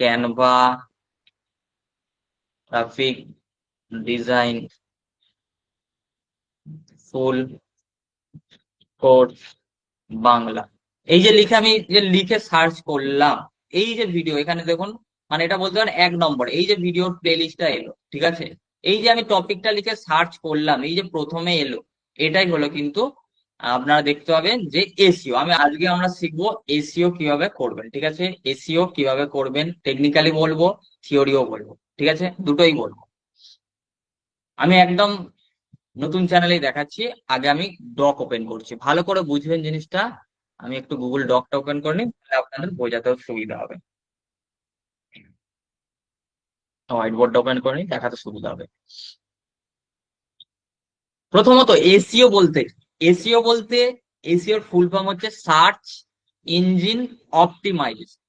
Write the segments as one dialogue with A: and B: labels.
A: Canva, graphic design, full course Bangla. এই যে লিখে আমি যে লিখে সার্চ করলাম, এই যে ভিডিও এখানে দেখুন, মানে এটা বলতে পারেন 1 নম্বর। এই যে ভিডিওর প্লে লিস্টটা এলো, ঠিক আছে। এই যে আমি টপিকটা লিখে সার্চ করলাম, এই যে প্রথমে এলো, এটাই হলো কিন্তু আপনারা দেখতে পাবেন যে এসইও। আজকে আমরা শিখবো এসইও কিভাবে করবেন, ঠিক আছে। এসইও কিভাবে করবেন টেকনিক্যালি বলবো, থিওরিও বলবো, ঠিক আছে, দুটোই বলবো। আমি একদম নতুন চ্যানেলেই দেখাচ্ছি। আগে আমি ডক ওপেন করছি, ভালো করে বুঝবেন জিনিসটা। আমি একটু গুগল ডকটা ওপেন করে নিই, তাহলে আপনাদের বোঝাতেও সুবিধা হবে। হোয়াইট বোর্ডটা ওপেন করে নিই, দেখাতে সুবিধা হবে। প্রথমত এসইও বলতে, এসইও বলতে এসইওর ফুল ফর্ম হচ্ছে search engine optimisation.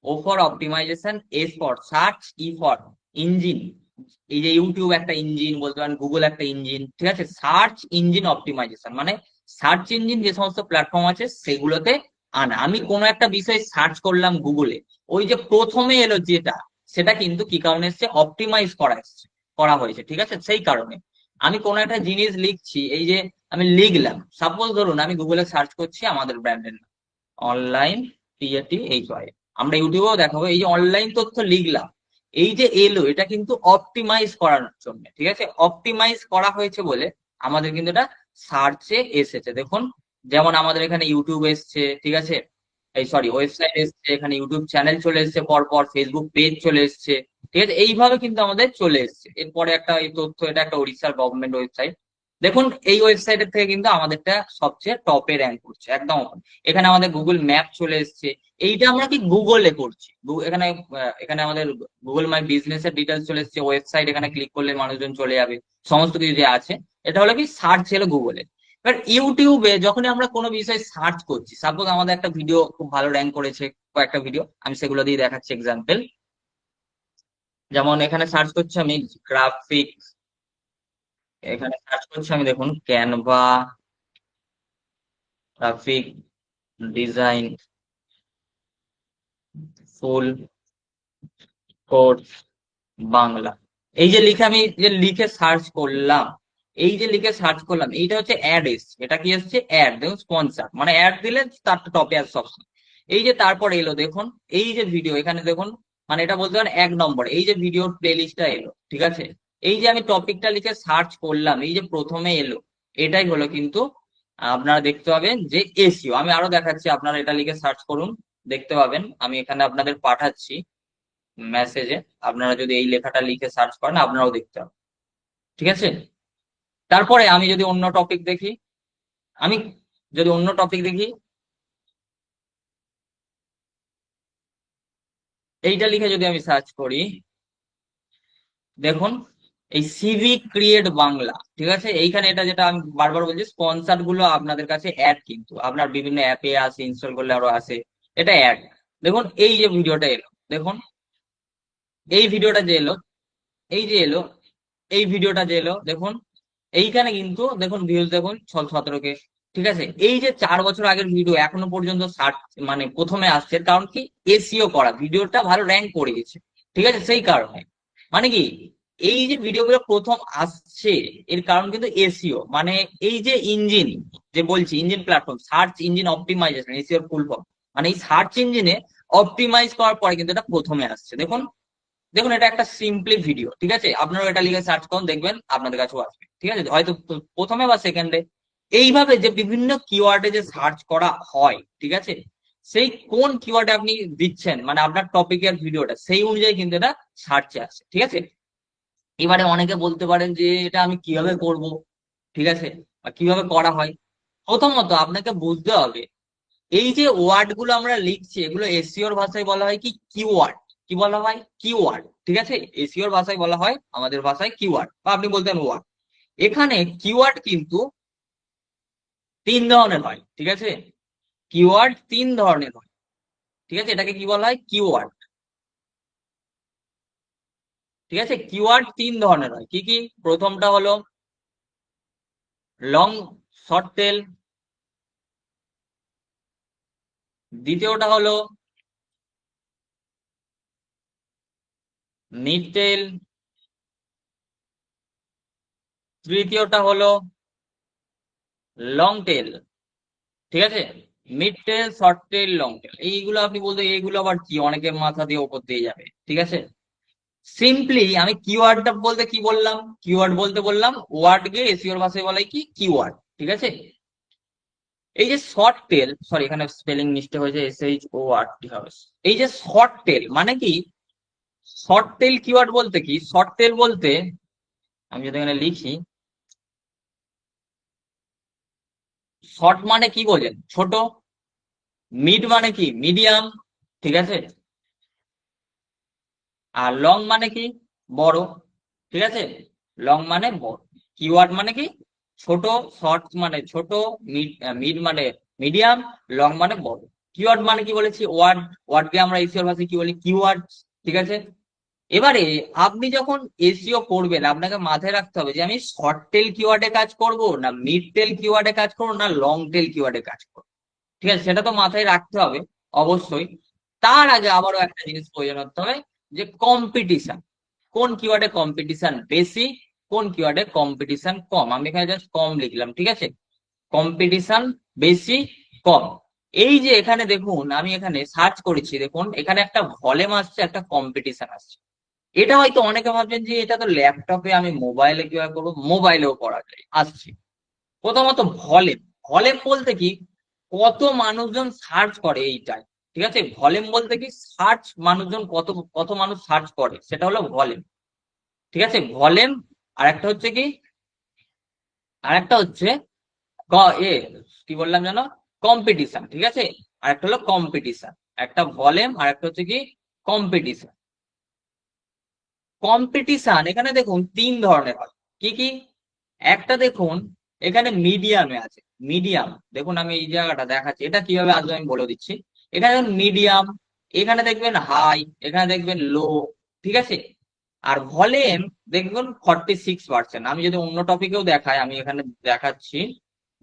A: O for optimisation, S for search, E for engine. এই যে ইউটিউব একটা ইঞ্জিন বলতে পারেন, গুগল একটা ইঞ্জিন, ঠিক আছে। সার্চ ইঞ্জিন অপটিমাইজেশন মানে সার্চ ইঞ্জিন যে সমস্ত প্ল্যাটফর্ম আছে সেগুলোতে আনা। আমি কোনো একটা বিষয় সার্চ করলাম গুগলে, ওই যে প্রথমে এলো যেটা, সেটা কিন্তু কি কারণে এসছে, অপটিমাইজ করা হয়েছে, ঠিক আছে। সেই কারণে আমি কোনো একটা জিনিস লিখছি, এই যে আমি লিখলাম, সাপোজ ধরুন আমি গুগলে সার্চ করছি আমাদের ব্র্যান্ডের নাম অনলাইন PATHY। আমরা ইউটিউবেও দেখাবো, এই যে অনলাইন তথ্য লিখলাম, এই যে এলো, এটা কিন্তু অপটিমাইজ করার জন্য, ঠিক আছে। অপটিমাইজ করা হয়েছে বলে আমাদের কিন্তু এটা সার্চে এসেছে। দেখুন, যেমন আমাদের এখানে ইউটিউব এসছে, ঠিক আছে, এই সরি ওয়েবসাইট এসছে, এখানে ইউটিউব চ্যানেল চলে এসছে, পরপর ফেসবুক পেজ চলে এসছে, ঠিক আছে। এইভাবে কিন্তু আমাদের চলে এসছে। এরপরে একটা এই তথ্য, এটা একটা উড়িষ্যার গভর্নমেন্ট ওয়েবসাইট। দেখুন, এই ওয়েবসাইটের থেকে কিন্তু আমাদেরটা সবচেয়ে টপে র্যাঙ্ক করছে একদম। এখানে আমাদের গুগল ম্যাপ চলে এসছে। এইটা আমরা কি গুগলে করছি, এখানে এখানে আমাদের গুগল মাই বিজনেস এর ডিটেলস চলে এসছে, ওয়েবসাইট, এখানে ক্লিক করলে মানুষজন চলে যাবে, সমস্ত কিছু যে আছে। এটা হলো কি সার্চ, হলো গুগলে। এবার ইউটিউবে যখনই আমরা কোনো বিষয় সার্চ করছি, সাপোজ আমাদের একটা ভিডিও খুব ভালো র্যাঙ্ক করেছে, কয়েকটা ভিডিও, আমি সেগুলো দিয়ে দেখাচ্ছি এক্সাম্পল। যেমন এখানে সার্চ করছি আমি গ্রাফিক, এখানে সার্চ করছি আমি, দেখুন Canva, graphic design, full course Bangla. এই যে লিখে আমি যে লিখে সার্চ করলাম, এই যে লিখে সার্চ করলাম, এইটা হচ্ছে অ্যাড এসছে। এটা কি এসছে, অ্যাড, দেখুন স্পন্সার, মানে অ্যাড দিলে তার টপে আসে সবসময়। এই যে তারপর এলো দেখুন, এই যে ভিডিও এখানে দেখুন, মানে এটা বলতে পারেন 1 নম্বর। এই যে ভিডিওর প্লে লিস্টটা এলো, ঠিক আছে। এই যে আমি টপিকটা লিখে সার্চ করলাম, এই যে প্রথমে এলো, এটাই হলো কিন্তু আপনারা দেখতে পাবেন যে এসইও। আমি আরো দেখাচ্ছি, আপনারা এটা লিখে সার্চ করুন, দেখতে পাবেন। আমি এখানে আপনাদের পাঠাচ্ছি মেসেজে, আপনারা যদি এই লেখাটা লিখে সার্চ করেন আপনারাও দেখতে পাবেন, ঠিক আছে। তারপরে আমি যদি অন্য টপিক দেখি, আমি যদি অন্য টপিক দেখি, এইটা লিখে যদি আমি সার্চ করি, দেখুন এই সিভি ক্রিয়েট বাংলা, ঠিক আছে। এইখানে এটা যেটা আমি বারবার বলছি, স্পন্সার গুলো আপনাদের কাছে অ্যাড, কিন্তু আপনার বিভিন্ন অ্যাপে আছে, ইনস্টল করলে আরো আছে, এটা অ্যাড। দেখুন এই যে ভিডিওটা এলো, দেখুন এই ভিডিওটা যে এলো, এই যে এলো, এই ভিডিওটা যে এলো, দেখুন এইখানে কিন্তু দেখুন ভিউজ, দেখুন 17K, ঠিক আছে। এই যে 4 বছর আগের ভিডিও এখনো পর্যন্ত ষাট, মানে প্রথমে আসছে, এর কারণ কি, এসইও করা, ভিডিওটা ভালো র্যাঙ্ক করে গেছে, ঠিক আছে। সেই কারণে মানে কি, এই যে ভিডিওগুলো প্রথম আসছে, এর কারণ কিন্তু এসইও, মানে এই যে ইঞ্জিন, যে বলছি engine platform, search engine optimisation, SEO full form, মানে এই সার্চ ইঞ্জিনে অপটিমাইজ করার পরে কিন্তু এটা প্রথমে আসছে। দেখুন, দেখুন এটা একটা সিম্পলি ভিডিও, ঠিক আছে। আপনারা এটা লিখে সার্চ করুন, দেখবেন আপনাদের কাছেও আসবে, ঠিক আছে, হয়তো প্রথমে বা সেকেন্ডে। এইভাবে যে বিভিন্ন কিওয়ার্ডে যে সার্চ করা হয়, ঠিক আছে, সেই কোন কিওয়ার্ডে আপনি দিচ্ছেন, মানে আপনার টপিকের ভিডিওটা, সেই অনুযায়ী কিন্তু এটা সার্চে আসে, ঠিক আছে। এবারে অনেকে বলতে পারেন যে এটা আমি কিভাবে করব, ঠিক আছে, বা কিভাবে করা হয়। প্রথমত আপনাকে বুঝতে হবে, এই যে ওয়ার্ড গুলো আমরা লিখছি, এগুলো এসইওর ভাষায় বলা হয় কি, কিওয়ার্ড। কি বলা হয়, কিওয়ার্ড, ঠিক আছে। এসইওর ভাষায় বলা হয়, আমাদের ভাষায় কিওয়ার্ড, বা আপনি বলতেন ওয়ার্ড। এখানে কিওয়ার্ড কিন্তু 3 ধরনের হয়, ঠিক আছে। কিওয়ার্ড 3 ধরনের হয়, ঠিক আছে। এটাকে কি বলা হয়, কিওয়ার্ড, ঠিক আছে। কিওয়ার্ড 3 ধরনের হয়, কি কি? প্রথমটা হলো লং শর্ট টেল, দ্বিতীয়টা হলো মিড টেল, তৃতীয়টা হলো লং টেল। ঠিক আছে, মিড টেল, শর্ট টেল, লং টেল, এইগুলো আপনি বলতে এইগুলো আবার কি, অনেকে মাথা দিয়ে ওপর দিয়ে যাবে। ঠিক আছে, সিম্পলি আমি কিওয়ার্ডটা বলতে কি বললাম, কিওয়ার্ড বলতে বললাম ওয়ার্ড কে এসইওর ভাষায় বলাই কি কিওয়ার্ড। ঠিক আছে, এই যে শর্ট টেল, সরি এখানে স্পেলিং মিস্টেক হয়েছে, SHORT হবে। এই যে শর্ট টেল মানে কি, শর্ট টেল কিওয়ার্ড বলতে কি, শর্ট টেল বলতে আমি যদি এখানে লিখি, শর্ট মানে কি বোঝেন, ছোট। মিড মানে কি, মিডিয়াম। ঠিক আছে, আর লং মানে কি, বড়। ঠিক আছে, লং মানে বড়। কিওয়ার্ড মানে কি, ছোট। শর্ট মানে ছোট, মিড মিড মানে মিডিয়াম, লং মানে বড়। কিওয়ার্ড মানে কি বলেছি, ওয়ার্ড। ওয়ার্ডকে আমরা এসিওর ভাষায় কি বলি, কিওয়ার্ড। ঠিক আছে, এবারে আপনি যখন এসইও করবেন আপনাকে মাথায় রাখতে হবে যে আমি শর্ট টেল কিওয়ার্ডে কাজ করব, না মিড টেল কিওয়ার্ডে কাজ করব, না লং টেল কিওয়ার্ডে কাজ করব। ঠিক আছে, সেটা তো মাথায় রাখতে হবে অবশ্যই। তার আগে আবারও একটা জিনিস প্রয়োজন হতে হবে, যে কম্পিটিশন, কোন কিওয়ার্ডে কম্পিটিশন বেশি, কোন কিওয়ার্ডে কম্পিটিশন কম। আমি এখানে জাস্ট কম লিখলাম। ঠিক আছে, কম্পিটিশন বেশি, কম। এই যে এখানে দেখুন, আমি এখানে সার্চ করেছি, দেখুন এখানে একটা ভলিউম আসছে, একটা কম্পিটিশন আসছে। এটা হয়তো অনেকে ভাবছেন যে এটা তো ল্যাপটপে, আমি মোবাইলে কিভাবে করবো, মোবাইলেও করা যায়, আসছে। প্রথমত ভলিউম, ভলিউম বলতে কি, কত মানুষজন সার্চ করে এইটাই। ঠিক আছে, ভলিউম বলতে কি, সার্চ মানুষজন কত, কত মানুষ সার্চ করে, সেটা হলো ভলিউম। ঠিক আছে, ভলিউম। আর একটা হচ্ছে কি, আর একটা হচ্ছে এ কি বললাম জানো, কম্পিটিশন। ঠিক আছে, আর একটা হলো কম্পিটিশন, একটা ভলিউম আর একটা হচ্ছে কি কম্পিটিশন। কম্পিটিশন এখানে দেখুন তিন ধরনের হয়। কি কি, একটা দেখুন এখানে মিডিয়ামে আছে, মিডিয়াম। দেখুন আমি এই জায়গাটা দেখাচ্ছি, এটা কিভাবে আসবে আমি বলে দিচ্ছি। এখানে মিডিয়াম, এখানে দেখবেন হাই, এখানে দেখবেন লো। ঠিক আছে, আর ভলিউম দেখবেন 46%। আমি যদি অন্য টপিকেও দেখাই, আমি এখানে দেখাচ্ছি,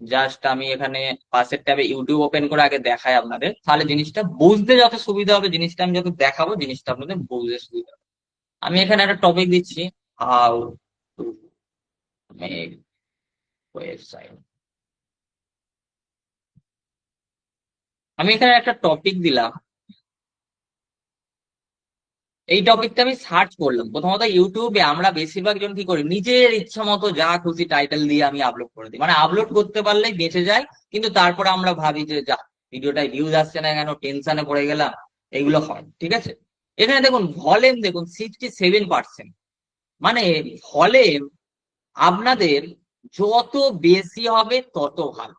A: জাস্ট আমি এখানে পাশের ট্যাবে ইউটিউব ওপেন করে আগে দেখাই আপনাদের, তাহলে জিনিসটা বুঝতে যত সুবিধা হবে, জিনিসটা আমি যত দেখাবো জিনিসটা আপনাদের বুঝতে সুবিধা হবে। আমি এখানে একটা টপিক দিচ্ছি, হাউ টু মেক ওয়েবসাইট। আমি এখানে একটা টপিক দিলাম, এই টপিকটা আমি সার্চ করলাম। প্রথমত ইউটিউবে আমরা বেশিরভাগ জন কি করি, নিজের ইচ্ছা মতো যা খুশি টাইটেল দিয়ে আমি আপলোড করে দিই, মানে আপলোড করতে পারলেই বেঁচে যায়। কিন্তু তারপরে আমরা ভাবি যে যা, ভিডিওটায় ভিউজ আসছে না কেন, টেনশনে পড়ে গেলাম, এগুলো হয়। ঠিক আছে, এখানে দেখুন ভলিউম দেখুন 67%। মানে ভলিউম আপনাদের যত বেশি হবে তত ভালো,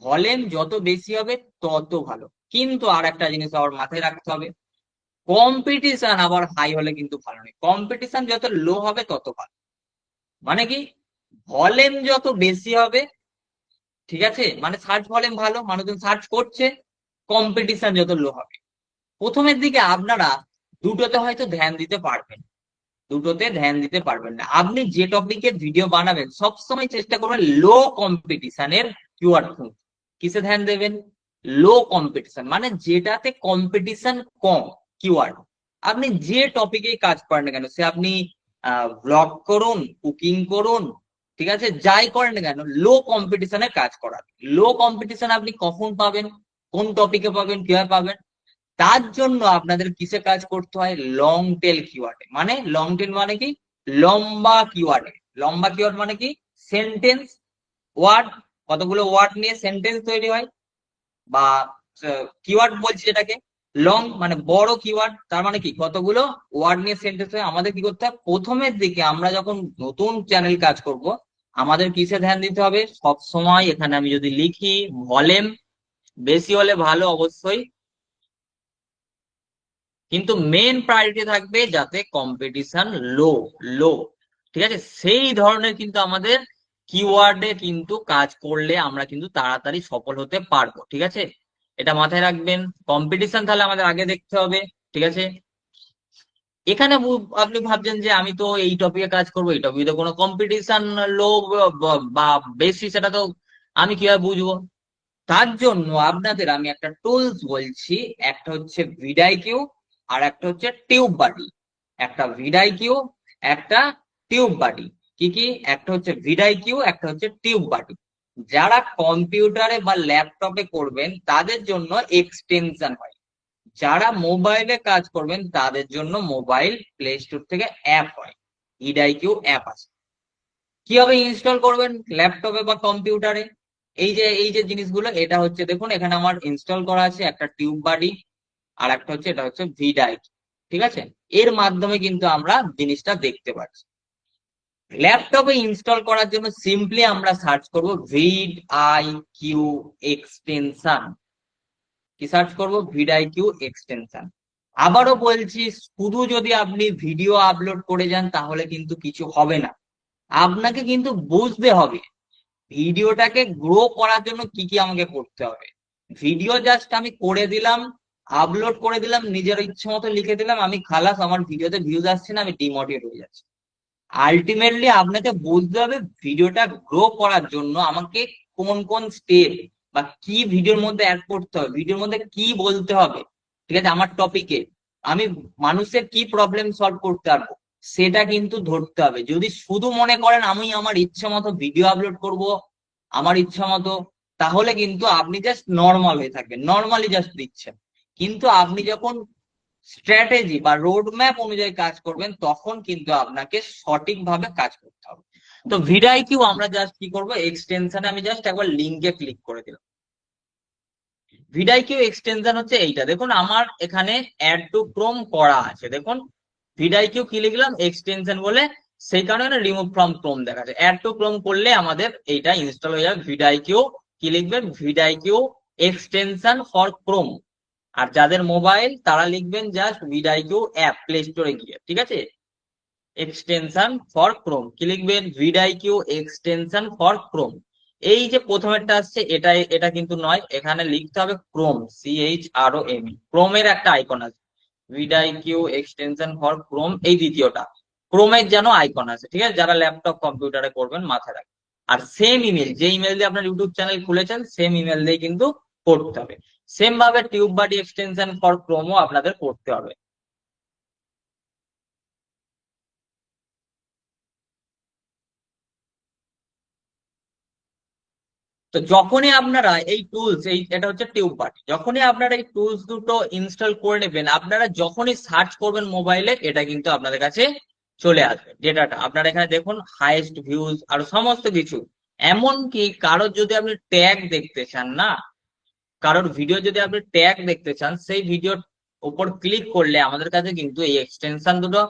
A: ভলিউম যত বেশি হবে তত ভালো। কিন্তু আর একটা জিনিস আবার মাথায় রাখতে হবে, কম্পিটিশন আবার হাই হলে কিন্তু ভালো নয়, কম্পিটিশন যত লো হবে তত ভালো। মানে কি, ভলিউম যত বেশি হবে, ঠিক আছে, মানে সার্চ ভলিউম ভালো, মানুষজন সার্চ করছে, কম্পিটিশন যত লো হবে। প্রথমের দিকে আপনারা দুটোতে হয়তো ধ্যান দিতে পারবেন, দুটোতে ধ্যান দিতে পারবেন না। আপনি যে টপিকের ভিডিও বানাবেন সবসময় চেষ্টা করবেন লো কম্পিটিশনের কিওয়ার্ড খুঁজতে। কিসে ধ্যান দেবেন, লো কম্পিটিশন, মানে যেটাতে কম্পিটিশন কম কিওয়ার্ড। আপনি যে টপিকে কাজ করেন না কেন, সে আপনি ব্লগ করুন, কুকিং করুন, ঠিক আছে, যাই করেন না কেন, লো কম্পিটিশনে কাজ করার। লো কম্পিটিশন আপনি কখন পাবেন, কোন টপিকে পাবেন, কিভাবে পাবেন, তার জন্য আপনাদের কিসে কাজ করতে হয়, লং টেল কিওয়ার্ডে। মানে লং টেল মানে কি, লম্বা কিওয়ার্ডে। লম্বা কিওয়ার্ড মানে কি, সেন্টেন্স, ওয়ার্ড, কতগুলো ওয়ার্ড নিয়ে সেন্টেন্স তৈরি হয়, বা কিওয়ার্ড বলছি যেটাকে। লং মানে বড় কিওয়ার্ড, তার মানে কি কতগুলো ওয়ার্ড নিয়ে সেন্টেন্স হয়। আমাদের কি করতে হবে, প্রথমের দিকে আমরা যখন নতুন চ্যানেল কাজ করব, আমাদের কিসে ধ্যান দিতে হবে, সব সময় এখানে আমি যদি লিখি ভলিউম বেশি হলে ভালো অবশ্যই, কিন্তু মেন প্রায়োরিটি থাকবে যাতে কম্পিটিশন লো, লো। ঠিক আছে, সেই ধরনের কিন্তু আমাদের কিওয়ার্ডে কিন্তু কাজ করলে আমরা কিন্তু তাড়াতাড়ি সফল হতে পারবো। ঠিক আছে, এটা মাথায় রাখবেন। কম্পিটিশন তাহলে আমাদের আগে দেখতে হবে। ঠিক আছে, এখানে আপনি ভাবছেন যে আমি তো এই টপিকে কাজ করবো, এই টপিকে তো কোনো কম্পিটিশন লো বা বেশি, সেটা তো আমি কিভাবে বুঝবো। তার জন্য আপনাদের আমি একটা টুলস বলছি, একটা হচ্ছে ভিডিআইকিউ আর একটা হচ্ছে টিউব বাডি। একটা ভিডাইকিউ, একটা টিউব বাটি। কি কি? একটা হচ্ছে ভিডাইকিউ, একটা হচ্ছে টিউব বাটি। যারা কম্পিউটারে বা ল্যাপটপে করবেন তাদের জন্য এক্সটেনশন হয়, যারা মোবাইলে কাজ করবেন তাদের জন্য মোবাইল প্লে স্টোর থেকে অ্যাপ হয়, ইডাইকিউ অ্যাপ আছে। কিভাবে ইনস্টল করবেন ল্যাপটপে বা কম্পিউটারে? এই যে জিনিসগুলো, এটা হচ্ছে দেখুন এখানে আমার ইনস্টল করা আছে একটা টিউব বাডি, আর একটা হচ্ছে এটা হচ্ছে ভিডাই। ঠিক আছে, এর মাধ্যমে কিন্তু আমরা জিনিসটা দেখতে পাচ্ছি। ল্যাপটপে ইনস্টল করার জন্য সিম্পলি আমরা সার্চ করব ভিড আই কিউ এক্সটেনশন। কি সার্চ করব? Vid I Q extension. আবারও বলছি, শুধু যদি আপনি ভিডিও আপলোড করে যান তাহলে কিন্তু কিছু হবে না, আপনাকে কিন্তু বুঝতে হবে ভিডিওটাকে গ্রো করার জন্য কি কি আমাকে করতে হবে। ভিডিও জাস্ট আমি করে দিলাম, আপলোড করে দিলাম, নিজের ইচ্ছে মতো লিখে দিলাম, আমি খালাস, আমার ভিডিওতে ভিউজ আসছে না, আমি ডিমোটিভেট হয়ে যাচ্ছি। আলটিমেটলি আপনাকে বুঝতে হবে ভিডিওটা গ্রো করার জন্য আমাকে কোন কোন স্টেপ বা কি ভিডিওর মধ্যে অ্যাড করতে হবে, ভিডিওর মধ্যে কি বলতে হবে। ঠিক আছে, আমার টপিকে আমি মানুষের কি প্রবলেম সলভ করতে পারবো সেটা কিন্তু ধরতে হবে। যদি শুধু মনে করেন আমি আমার ইচ্ছা মতো ভিডিও আপলোড করব, আমার ইচ্ছা মতো, তাহলে কিন্তু আপনি জাস্ট নর্মাল হয়ে থাকবেন, নর্মালি জাস্ট দিচ্ছেন। কিন্তু আপনি যখন স্ট্র্যাটেজি বা রোড ম্যাপ অনুযায়ী কাজ করবেন তখন কিন্তু আপনাকে সঠিকভাবে কাজ করতে হবে। তো ভিডিআইকিউ আমরা জাস্ট কি করব, এক্সটেনশনে আমি জাস্ট একবার লিঙ্কে ক্লিক করে দিলাম। ভিডিআইকিউ এক্সটেনশন হচ্ছে এইটা, দেখুন আমার এখানে অ্যাড টু ক্রোম করা আছে। দেখুন ভিডিআইকিউ কি লিখলাম, এক্সটেনশন বলে, সেই কারণে রিমুভ ফ্রম ক্রোম দেখাচ্ছে। অ্যাড টু ক্রোম করলে আমাদের এইটা ইনস্টল হয়ে যাবে। ভিডিআইকিউ কি লিখবেন? ভিডিআইকিউ এক্সটেনশন ফর ক্রোম। আর যাদের মোবাইল তারা লিখবেন জাস্ট ভিডিআইকিউ অ্যাপ প্লে স্টোরে গিয়ে। ঠিক আছে, এক্সটেনশন ফর ক্রোম কি লিখবেন? ভিডিআইকিউ এক্সটেনশন ফর ক্রোম। এই যে প্রথমেরটা আসছে এটা এটা কিন্তু নয়, এখানে লিখতে হবে ক্রোম, CHROM, ক্রোমের একটা আইকন আছে, ভিডিআইকিউ এক্সটেনশন ফর ক্রোম, এই দ্বিতীয়টা ক্রোমের যেন আইকন আছে। ঠিক আছে, যারা ল্যাপটপ কম্পিউটারে করবেন মাথায় রাখবেন। আর সেম ইমেল, যে ইমেল দিয়ে আপনার ইউটিউব চ্যানেল খুলেছেন সেম ইমেল দিয়ে কিন্তু করতে হবে। সেম ভাবে টিউব বাডি এক্সটেনশন ফর ক্রোমও আপনাদের করতে হবে। তো যখনই আপনারা এই টুলস, এটা হচ্ছে টিউব বাডি, যখনই আপনারা এই টুলস দুটো ইনস্টল করে নেবেন, আপনারা যখনই সার্চ করবেন মোবাইলে এটা কিন্তু আপনাদের কাছে চলে আসবে। ডেটাটা আপনারা এখানে দেখুন, হাইয়েস্ট ভিউজ আর সমস্ত কিছু। এমনকি কারোর যদি আপনি ট্যাগ দেখতে চান না, কারোর ভিডিও যদি আপনি ট্যাগ দেখতে চান, সেই ভিডিওর উপর ক্লিক করলে আমাদের কাছে কিন্তু এই এক্সটেনশন দুটো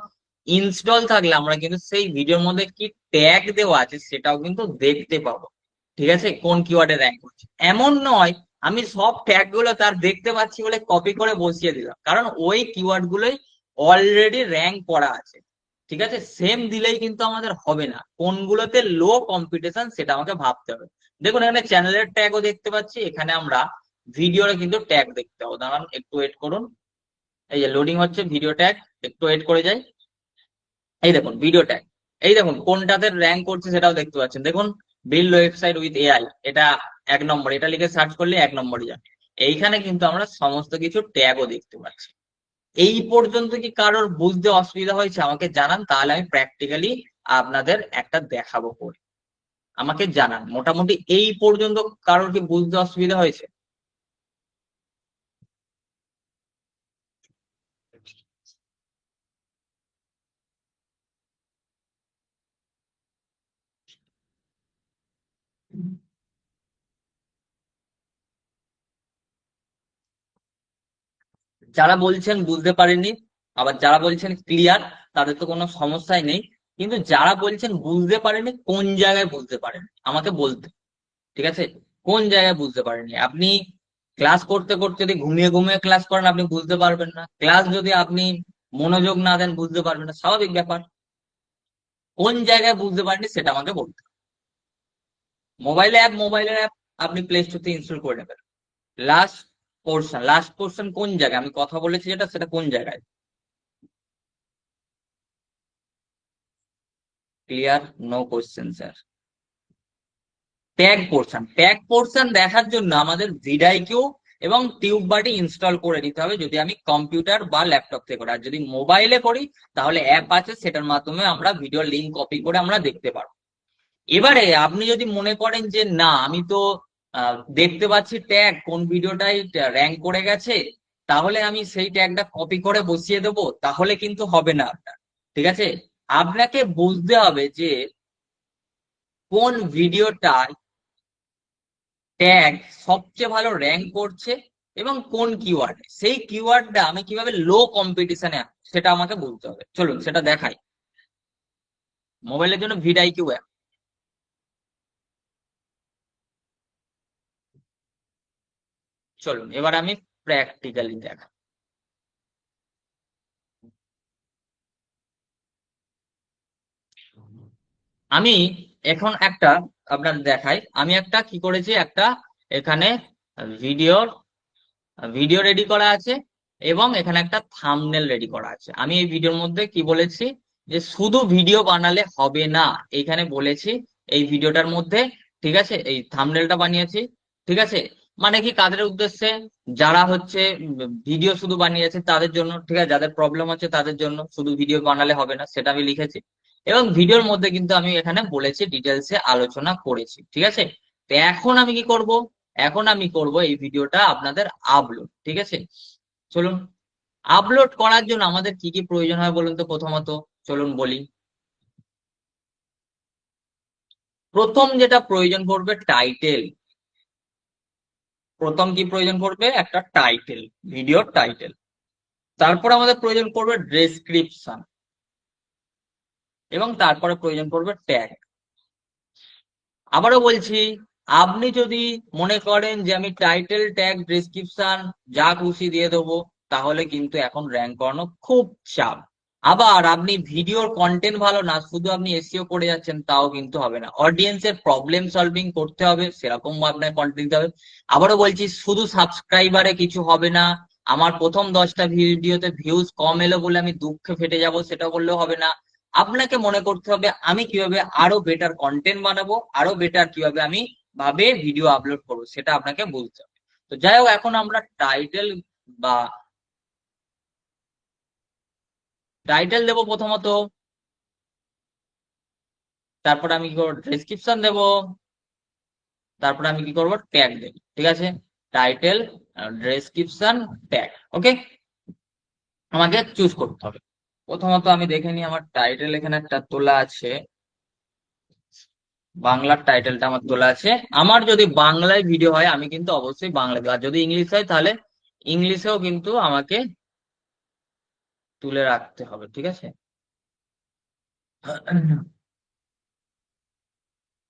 A: ইনস্টল থাকলে আমরা কিন্তু সেই ভিডিওর মধ্যে কি ট্যাগ দেওয়া আছে সেটাও কিন্তু দেখতে পাবো। ঠিক আছে, কোন কিওয়ার্ডে র্যাঙ্ক করছে। এমন নয় আমি সব ট্যাগ গুলো তার দেখতে পাচ্ছি বলে কপি করে বসিয়ে দিলাম, কারণ ওই কিওয়ার্ড গুলোই অলরেডি র্যাঙ্ক করা আছে। ঠিক আছে, সেম দিলেই কিন্তু আমাদের হবে না, কোনগুলোতে লো কম্পিটিশন সেটা আমাকে ভাবতে হবে। দেখুন এখানে চ্যানেলের ট্যাগও দেখতে পাচ্ছি, এখানে আমরা ভিডিওর কিন্তু ট্যাগ দেখতে হবে। দাঁড়ান একটু ওয়েট করুন, এই যে লোডিং হচ্ছে ভিডিও ট্যাগ, একটু ওয়েট করে যাই। এই দেখুন ভিডিও ট্যাগ, এই দেখুন কোনটাতে র্যাঙ্ক করছে সেটাও দেখতে পাচ্ছেন। দেখুন বিল্ড ওয়েবসাইট উইথ এআই, এটা 1 নম্বর, এটা লিখে সার্চ করলে 1 নম্বরই যাবে। এইখানে কিন্তু আমরা সমস্ত কিছু ট্যাগও দেখতে পাচ্ছি। এই পর্যন্ত কি কারোর বুঝতে অসুবিধা হয়েছে আমাকে জানান, তাহলে আমি প্র্যাকটিক্যালি আপনাদের একটা দেখাবো করে। আমাকে জানান মোটামুটি এই পর্যন্ত কারোর কি বুঝতে অসুবিধা হয়েছে? যারা বলছেন বুঝতে পারেননি, আবার যারা বলছেন ক্লিয়ার, তাদের তো কোনো সমস্যাই নেই। কিন্তু যারা বলছেন বুঝতে পারেননি, কোন জায়গায় বুঝতে পারেন আমাকে বলতে। ঠিক আছে, কোন জায়গায় বুঝতে পারেননি? আপনি ক্লাস করতে করতে যদি ঘুমিয়ে ঘুমিয়ে ক্লাস করেন আপনি বুঝতে পারবেন না, ক্লাস যদি আপনি মনোযোগ না দেন বুঝতে পারবেন না, স্বাভাবিক ব্যাপার। কোন জায়গায় বুঝতে পারেননি সেটা আমাকে বলতে। মোবাইলের অ্যাপ আপনি প্লে স্টোর থেকে ইনস্টল করে নেবেন। লাস্ট পোর্শন, লাস্ট পোর্শন কোন জায়গায় আমি কথা বলেছি যেটা, সেটা কোন জায়গায়? Clear? No question sir. Tag portion, tag portion দেখার জন্য আমাদের ভিডিআইকিউ এবং টিউব বাডি ইনস্টল করে নিতে হবে যদি আমি কম্পিউটার বা ল্যাপটপ থেকে করি। আর যদি মোবাইলে করি তাহলে অ্যাপ আছে, সেটার মাধ্যমে আমরা ভিডিও লিঙ্ক কপি করে আমরা দেখতে পারবো। এবারে আপনি যদি মনে করেন যে না আমি তো দেখতে পাচ্ছি ট্যাগ কোন ভিডিওটাই র্যাঙ্ক করে গেছে, তাহলে আমি সেই ট্যাগটা কপি করে বসিয়ে দেবো, তাহলে কিন্তু হবে না আপনার। ঠিক আছে, আপনাকে বুঝতে হবে যে কোন ভিডিওটায় ট্যাগ সবচেয়ে ভালো র্যাঙ্ক করছে এবং কোন কিওয়ার্ড, সেই কিওয়ার্ডটা আমি কিভাবে লো কম্পিটিশনে সেটা আমাকে বলতে হবে। চলুন সেটা দেখাই। মোবাইলের জন্য ভিডআইকিউ অ্যাপ। চলুন এবার আমি প্র্যাকটিক্যালি দেখাই। আমি এখন একটা আপনার দেখাই, আমি একটা কি করেছি, একটা এখানে ভিডিও ভিডিও রেডি করা আছে এবং এখানে একটা থাম্বনেল রেডি করা আছে। আমি এই ভিডিওর মধ্যে কি বলেছি যে শুধু ভিডিও বানালে হবে না, এইখানে বলেছি এই ভিডিওটার মধ্যে। ঠিক আছে, এই থাম্বনেলটা বানিয়েছি। ঠিক আছে, মানে কি কাদের উদ্দেশ্যে, যারা হচ্ছে ভিডিও শুধু বানিয়েছে তাদের জন্য। ঠিক আছে, যাদের প্রবলেম হচ্ছে তাদের জন্য, শুধু ভিডিও বানালে হবে না সেটা আমি লিখেছি। এবং ভিডিওর মধ্যে কিন্তু আমি এখানে বলেছি, ডিটেলসে আলোচনা করেছি। ঠিক আছে, তো এখন আমি কি করব, এখন আমি করব এই ভিডিওটা আপনাদের আপলোড। ঠিক আছে, চলুন আপলোড করার জন্য আমাদের কি কি প্রয়োজন হয় বলুন তো প্রথমত। চলুন বলি, প্রথম যেটা প্রয়োজন পড়বে টাইটেল। প্রথম কি প্রয়োজন পড়বে, একটা টাইটেল, ভিডিওর টাইটেল। তারপর আমাদের প্রয়োজন পড়বে ডেসক্রিপশন এবং তারপরে প্রয়োজন পড়বে ট্যাগ। আবারও বলছি, আপনি যদি মনে করেন যে আমি টাইটেল ট্যাগ ডেসক্রিপশন যা খুশি দিয়ে দেবো, তাহলে কিন্তু এখন র্যাঙ্ক করানো খুব চাপ। আবার আপনি ভিডিওর কন্টেন্ট ভালো না, শুধু আপনি এসইও করে যাচ্ছেন, তাও কিন্তু হবে না। অডিয়েন্সের প্রবলেম সলভিং করতে হবে, সেরকম আপনার কন্টেন্ট দিতে হবে। আবারও বলছি, শুধু সাবস্ক্রাইবারে কিছু হবে না। আমার প্রথম 10টা ভিডিওতে ভিউজ কম এলো বলে আমি দুঃখে ফেটে যাব, সেটা বললেও হবে না। আপনাকে মনে করতে হবে আমি কিভাবে আরো বেটার কন্টেন্ট বানাবো, আরো বেটার কিভাবে আমি ভাবে ভিডিও আপলোড করবো, সেটা আপনাকে বুঝতে হবে। তো যাই হোক, এখন আমরা টাইটেল বা টাইটেল দেবো প্রথমত, তারপর আমি কি করবো, ডেসক্রিপশন দেবো, তারপর আমি কি করবো, ট্যাগ দেবো। ঠিক আছে, টাইটেল, ডেসক্রিপশন, ট্যাগ। ওকে, আমাকে চুজ করতে হবে। প্রথমত আমি দেখে নিই, আমার টাইটেল এখানে একটা তোলা আছে, বাংলার টাইটেলটা আমার তোলা আছে। আমার যদি বাংলায় ভিডিও হয় আমি কিন্তু অবশ্যই বাংলা দেবো, আর যদি ইংলিশ হয় তাহলে ইংলিশেও কিন্তু আমাকে তুলে রাখতে হবে। ঠিক আছে,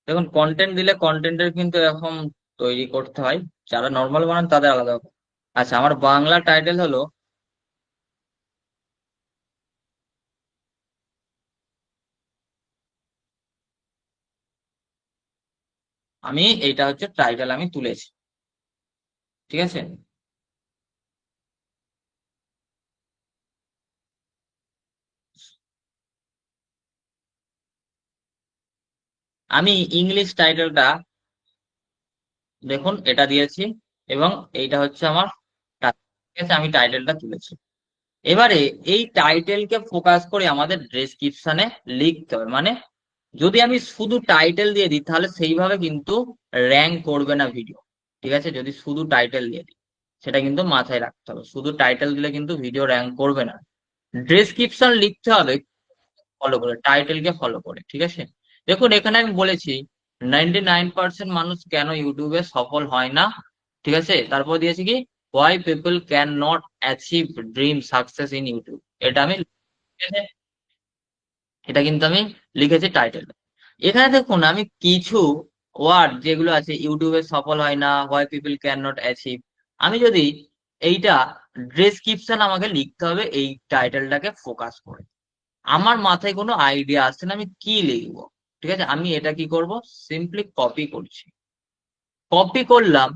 A: দেখুন কন্টেন্ট দিলে কন্টেন্টের কিন্তু এরকম তৈরি করতে হয়, যারা নর্মাল বানান তাদের আলাদা ব্যাপার। আচ্ছা, আমার বাংলা টাইটেল হলো, আমি এইটা হচ্ছে টাইটেল আমি তুলেছি। ঠিক আছে, আমি ইংলিশ টাইটেলটা দেখুন এটা দিয়েছি এবং এইটা হচ্ছে আমার title। ঠিক আছে, আমি টাইটেলটা তুলেছি। এবারে এই টাইটেলকে ফোকাস করে আমাদের ডেসক্রিপশনে লিখতে হবে। মানে যদি আমি শুধু টাইটেল দিয়ে দিই তাহলে সেইভাবে কিন্তু র্যাঙ্ক করবে না ভিডিও। ঠিক আছে, যদি শুধু টাইটেল দিয়ে দিই, সেটা কিন্তু মাথায় রাখতে হবে, শুধু টাইটেল দিলে কিন্তু ভিডিও র্যাঙ্ক করবে না। ডেসক্রিপশন লিখতে হবে ফলো করে, টাইটেলকে ফলো করে। ঠিক আছে, দেখুন এখানে আমি বলেছি 99% মানুষ কেন ইউটিউবে সফল হয় না। ঠিক আছে, তারপর দিয়েছি কি, why people can not achieve dream success in YouTube. এটা আমি, এটা কিন্তু আমি লিখেছি টাইটেল। এখানে দেখুন আমি কিছু ওয়ার্ড যেগুলো আছে, ইউটিউবে সফল হয় না, why people can not achieve, আমি যদি এইটা ডেসক্রিপশন আমাকে লিখতে হবে এই টাইটেলটাকে ফোকাস করে। আমার মাথায় কোনো আইডিয়া আসছে না আমি কি লিখবো। ঠিক আছে, আমি এটা কি করব, সিম্পলি কপি করছি। কপি করলাম,